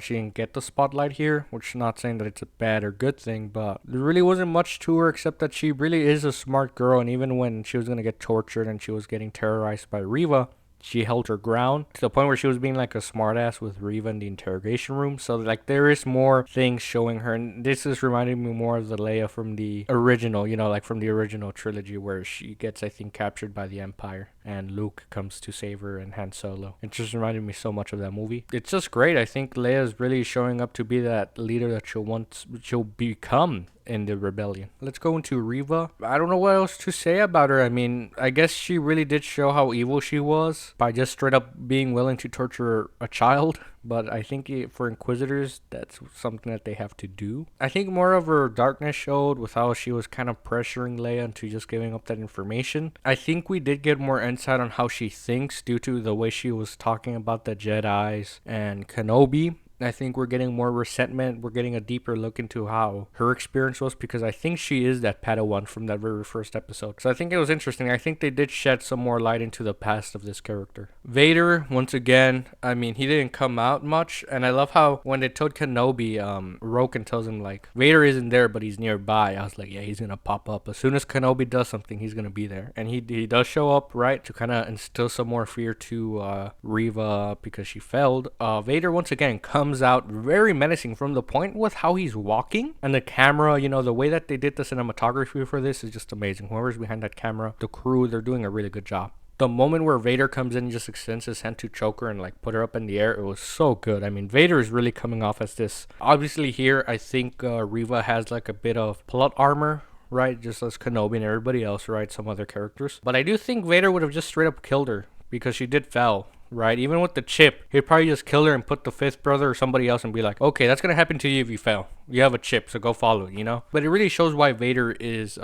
She didn't get the spotlight here, which is not saying that it's a bad or good thing, but there really wasn't much to her except that she really is a smart girl, and even when she was going to get tortured and she was getting terrorized by Reva, she held her ground to the point where she was being like a smartass with Reva in the interrogation room. So like there is more things showing her, and this is reminding me more of the Leia from the original, like from the original trilogy where she gets, I think, captured by the Empire and Luke comes to save her and Han Solo. It just reminded me so much of that movie. It's just great. I think Leia's really showing up to be that leader that she'll become in the rebellion. Let's go into Reva. I don't know what else to say about her. I mean, I guess she really did show how evil she was by just straight up being willing to torture a child. But I think for Inquisitors, that's something that they have to do. I think more of her darkness showed with how she was kind of pressuring Leia into just giving up that information. I think we did get more insight on how she thinks due to the way she was talking about the Jedis and Kenobi. I think we're getting more resentment. We're getting a deeper look into how her experience was, because I think she is that Padawan from that very first episode. So I think it was interesting. I think they did shed some more light into the past of this character. Vader, once again, I mean, he didn't come out much. And I love how when they told Kenobi, Roken tells him, like, Vader isn't there, but he's nearby. I was like, yeah, he's going to pop up. As soon as Kenobi does something, he's going to be there. And he does show up, right, to kind of instill some more fear to Reva because she failed. Vader, once again, comes out very menacing from the point with how he's walking and the camera. You know, the way that they did the cinematography for this is just amazing. Whoever's behind that camera, the crew, they're doing a really good job. The moment where Vader comes in and just extends his hand to choke her and like put her up in the air, it was so good. I mean, Vader is really coming off as this. Obviously here, I think Reva has like a bit of plot armor, right? Just as Kenobi and everybody else, right? Some other characters. But I do think Vader would have just straight up killed her because she did fail. Right, even with the chip, he'd probably just kill her and put the fifth brother or somebody else and be like, okay, that's gonna happen to you if you fail. You have a chip, so go follow it, you know? But it really shows why Vader is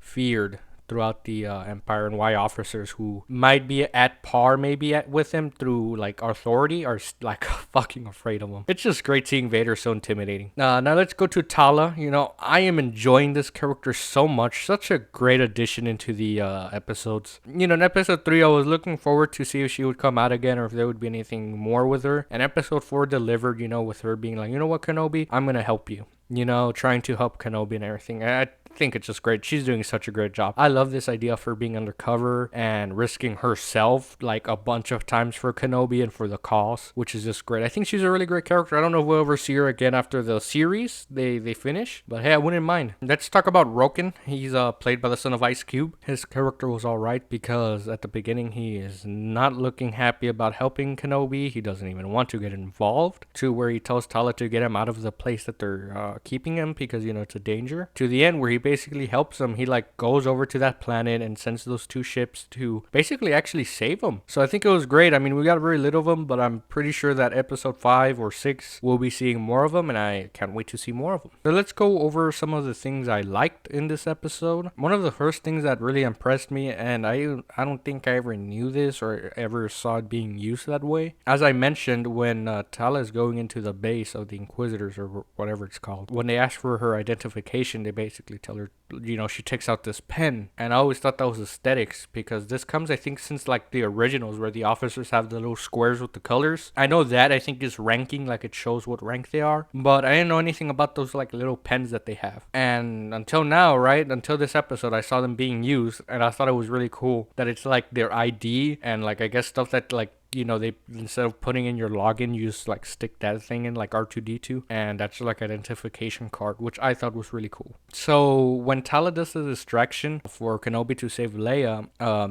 feared throughout the Empire, and why officers who might be at par with him through like authority are like fucking afraid of him. It's just great seeing Vader so intimidating. Now let's go to Tala. You know, I am enjoying this character so much. Such a great addition into the episodes. You know, in episode 3, I was looking forward to see if she would come out again or if there would be anything more with her. And episode 4 delivered, you know, with her being like, you know what, Kenobi, I'm gonna help you. You know, trying to help Kenobi and everything. I think it's just great. She's doing such a great job. I love this idea of her being undercover and risking herself like a bunch of times for Kenobi and for the cause, which is just great. I think she's a really great character. I don't know if we'll ever see her again after the series they finish, but hey, I wouldn't mind. Let's talk about Roken. He's played by the son of Ice Cube. His character was alright because at the beginning he is not looking happy about helping Kenobi. He doesn't even want to get involved, to where he tells Tala to get him out of the place that they're keeping him because, you know, it's a danger, to the end where he basically helps him. He like goes over to that planet and sends those 2 ships to basically actually save him. So I think it was great. I mean, we got very little of him, but I'm pretty sure that episode 5 or 6 we'll be seeing more of him, and I can't wait to see more of him. So let's go over some of the things I liked in this episode. One of the first things that really impressed me, and I don't think I ever knew this or ever saw it being used that way. As I mentioned, when Tala is going into the base of the Inquisitors or whatever it's called, when they ask for her identification, they basically tell her, you know, she takes out this pen. And I always thought that was aesthetics, because this comes, I think, since like the originals where the officers have the little squares with the colors. I know that, I think, is ranking, like it shows what rank they are, but I didn't know anything about those like little pens that they have. And until now, right, until this episode, I saw them being used, and I thought it was really cool that it's like their ID and like I guess stuff that like, you know, they, instead of putting in your login, you just like stick that thing in like R2D2, and that's like identification card, which I thought was really cool. So when Tala does the distraction for Kenobi to save Leia,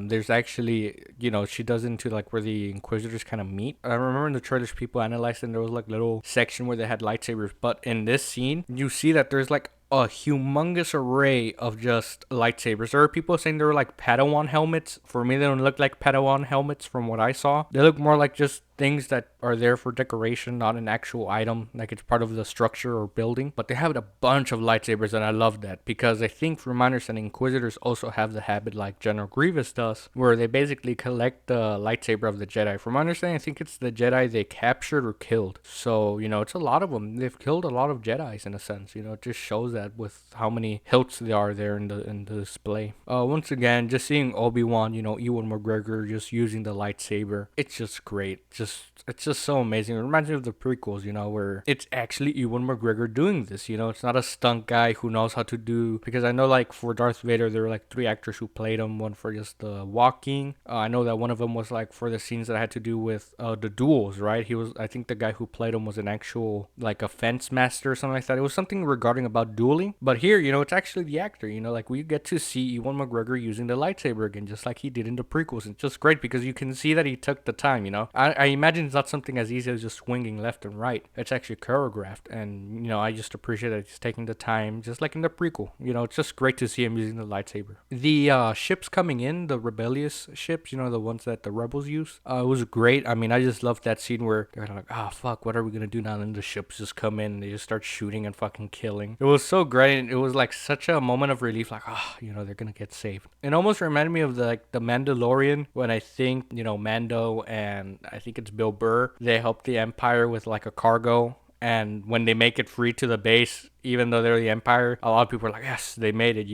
there's actually, you know, she does into like where the Inquisitors kind of meet. I remember in the trailers people analyzed and there was like little section where they had lightsabers, but in this scene you see that there's like a humongous array of just lightsabers. There are people saying they were like Padawan helmets. For me, they don't look like Padawan helmets from what I saw. They look more like just things that are there for decoration, not an actual item, like it's part of the structure or building. But they have a bunch of lightsabers, and I love that, because I think from my understanding, Inquisitors also have the habit like General Grievous does, where they basically collect the lightsaber of the Jedi. From my understanding, I think it's the Jedi they captured or killed. So, you know, it's a lot of them. They've killed a lot of Jedis in a sense. You know, it just shows that with how many hilts there are there in the display. Once again, just seeing Obi-Wan, you know, Ewan McGregor just using the lightsaber, it's just great. Just it's just so amazing. It reminds me of the prequels, where it's actually Ewan McGregor doing this. It's not a stunt guy who knows how to do, because I know like for Darth Vader there were like three actors who played him, one for just the walking. I know that one of them was like for the scenes that had to do with the duels, right? I think the guy who played him was an actual like a fence master or something like that. It was something regarding about dueling. But here, it's actually the actor, like we get to see Ewan McGregor using the lightsaber again, just like he did in the prequels. It's just great because you can see that he took the time, I imagine it's not something as easy as just swinging left and right. It's actually choreographed, and, I just appreciate that he's taking the time, just like in the prequel. It's just great to see him using the lightsaber. The ships coming in, the rebellious ships, the ones that the rebels use, it was great. I mean, I just loved that scene where they're like, fuck, what are we gonna do now? And the ships just come in and they just start shooting and fucking killing. It was so great, and it was like such a moment of relief, like, they're gonna get saved. It almost reminded me of the Mandalorian, when I think, Mando and I think it's Bill Burr, they helped the Empire with like a cargo, and when they make it free to the base, even though they're the Empire, a lot of people are like, yes, they made it,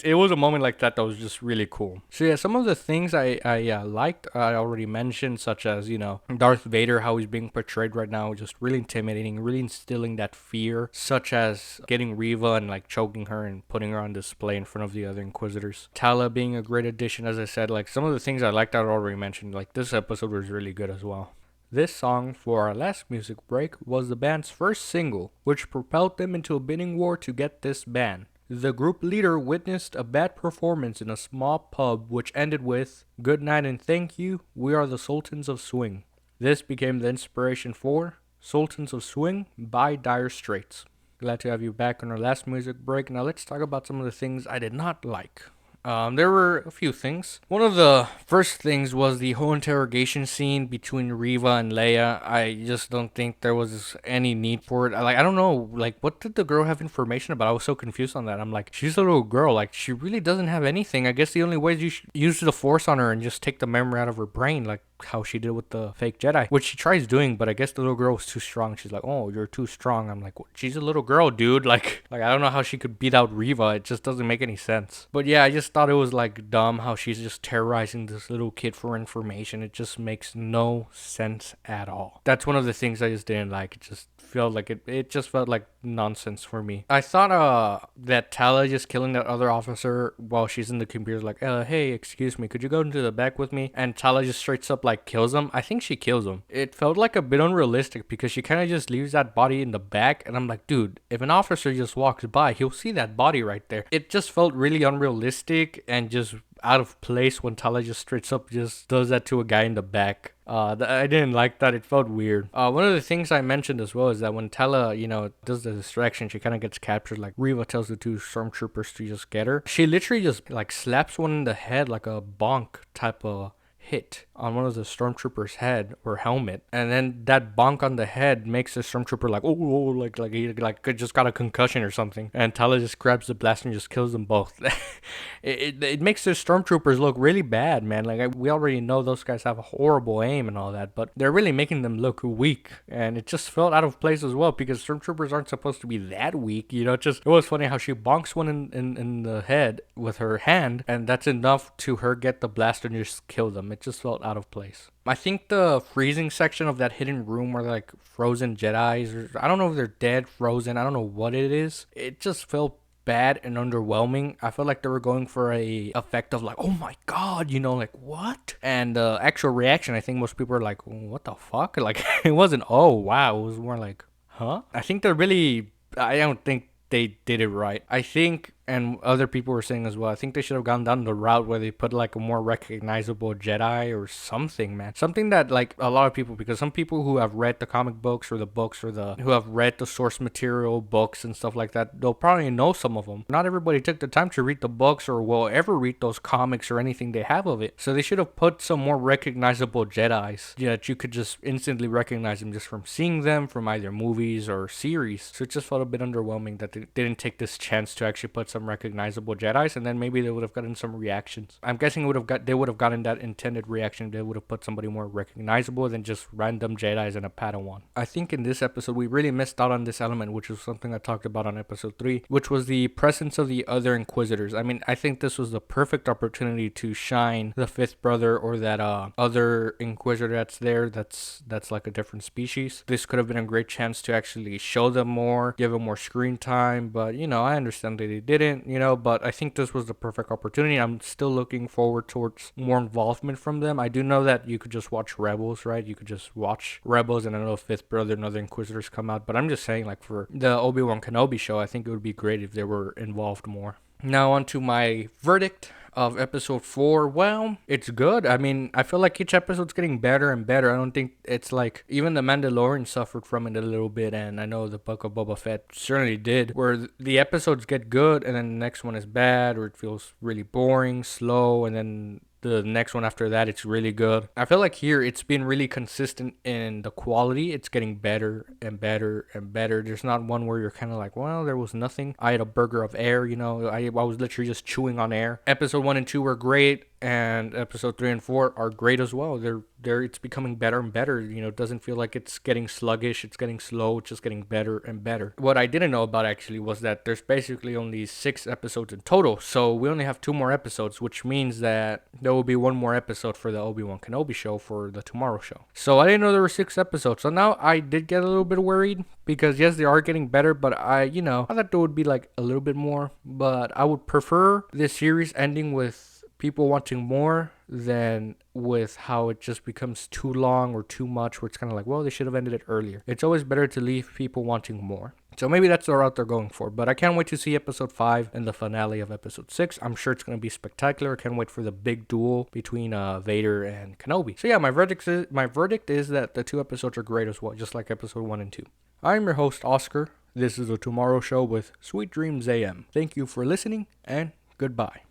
It was a moment like that was just really cool. So yeah, some of the things I liked, I already mentioned, such as, Darth Vader, how he's being portrayed right now, just really intimidating, really instilling that fear, such as getting Reva and like choking her and putting her on display in front of the other Inquisitors. Tala being a great addition, as I said, like some of the things I liked I already mentioned, like this episode was really good as well. This song, for our last music break, was the band's first single, which propelled them into a bidding war to get this ban. The group leader witnessed a bad performance in a small pub, which ended with, "Good night and thank you, we are the Sultans of Swing." This became the inspiration for Sultans of Swing by Dire Straits. Glad to have you back on our last music break. Now let's talk about some of the things I did not like. There were a few things. One of the first things was the whole interrogation scene between Reva and Leia. I just don't think there was any need for it. I don't know, like, what did the girl have information about? I was so confused on that. I'm like, she's a little girl. Like, she really doesn't have anything. I guess the only way is you use the Force on her and just take the memory out of her brain, like how she did with the fake Jedi, which she tries doing, but I guess the little girl was too strong. She's like, oh, you're too strong. I'm like, what? She's a little girl, dude. Like I don't know how she could beat out Reva. It just doesn't make any sense. But yeah, I just thought it was like dumb how she's just terrorizing this little kid for information. It just makes no sense at all. That's one of the things I just didn't like. It just felt like it just felt like nonsense for me. I thought that Tala just killing that other officer while she's in the computer, like, hey, excuse me, could you go into the back with me? And Tala just straight up like kills him. I think she kills him. It felt like a bit unrealistic because she kind of just leaves that body in the back, and I'm like, dude, if an officer just walks by, he'll see that body right there. It just felt really unrealistic and just out of place when Tala just straight up just does that to a guy in the back. I didn't like that. It felt weird. One of the things I mentioned as well is that when Tala, does the distraction, she kind of gets captured. Like Reva tells the two stormtroopers to just get her. She literally just like slaps one in the head like a bonk type of hit on one of the stormtroopers' head or helmet, and then that bonk on the head makes the stormtrooper like, oh, like he like just got a concussion or something, and Tala just grabs the blaster and just kills them both. it makes the stormtroopers look really bad, man. Like we already know those guys have a horrible aim and all that, but they're really making them look weak, and it just felt out of place as well because stormtroopers aren't supposed to be that weak. It was funny how she bonks one in the head with her hand, and that's enough to her get the blaster and just kill them. It just felt out of place. I think the freezing section of that hidden room where like frozen Jedis, or I don't know if they're dead, frozen, I don't know what it is. It just felt bad and underwhelming. I felt like they were going for a effect of like, oh my god, like what? And the actual reaction, I think most people are like, what the fuck? Like it wasn't, oh wow, it was more like, huh? I don't think they did it right. I think, and other people were saying as well, I think they should have gone down the route where they put like a more recognizable Jedi or something, man. Something that like a lot of people, because some people who have read the comic books or the books or who have read the source material books and stuff like that, they'll probably know some of them. Not everybody took the time to read the books or will ever read those comics or anything they have of it. So they should have put some more recognizable Jedis that you could just instantly recognize them just from seeing them from either movies or series. So it just felt a bit underwhelming that they didn't take this chance to actually put some some recognizable Jedis, and then maybe they would have gotten some reactions. I'm guessing they would have gotten that intended reaction. They would have put somebody more recognizable than just random Jedis and a Padawan. I think in this episode we really missed out on this element, which is something I talked about on episode 3, which was the presence of the other Inquisitors. I mean, I think this was the perfect opportunity to shine the fifth brother or that other Inquisitor that's there. That's like a different species. This could have been a great chance to actually show them more, give them more screen time, but I understand that they didn't, but I think this was the perfect opportunity. I'm still looking forward towards more involvement from them. I do know that you could just watch Rebels, right? You could just watch Rebels and another fifth brother and other Inquisitors come out, but I'm just saying, like, for the Obi-Wan Kenobi show, I think it would be great if they were involved more. Now on to my verdict of episode 4. Well, it's good. I mean, I feel like each episode's getting better and better. I don't think it's like, even The Mandalorian suffered from it a little bit, and I know the Book of Boba Fett certainly did, where the episodes get good and then the next one is bad, or it feels really boring, slow, and then the next one after that, it's really good. I feel like here it's been really consistent in the quality. It's getting better and better and better. There's not one where you're kind of like, well, there was nothing. I had a burger of air, I was literally just chewing on air. Episode 1 and 2 were great, and episode 3 and 4 are great as well. It's becoming better and better. It doesn't feel like it's getting sluggish, it's getting slow, it's just getting better and better. What I didn't know about actually was that there's basically only 6 episodes in total, so we only have 2 more episodes, which means that there will be 1 more episode for the Obi-Wan Kenobi show for the tomorrow show. So I didn't know there were 6 episodes, so now I did get a little bit worried, because yes, they are getting better, but I thought there would be like a little bit more, but I would prefer this series ending with people wanting more than with how it just becomes too long or too much, where it's kind of like, well, they should have ended it earlier. It's always better to leave people wanting more. So maybe that's the route they're going for, but I can't wait to see episode 5 and the finale of episode 6. I'm sure it's going to be spectacular. I can't wait for the big duel between Vader and Kenobi. So yeah, my verdict is that the 2 episodes are great as well, just like episode 1 and 2. I'm your host, Oscar. This is The Tomorrow Show with Sweet Dreams AM. Thank you for listening, and goodbye.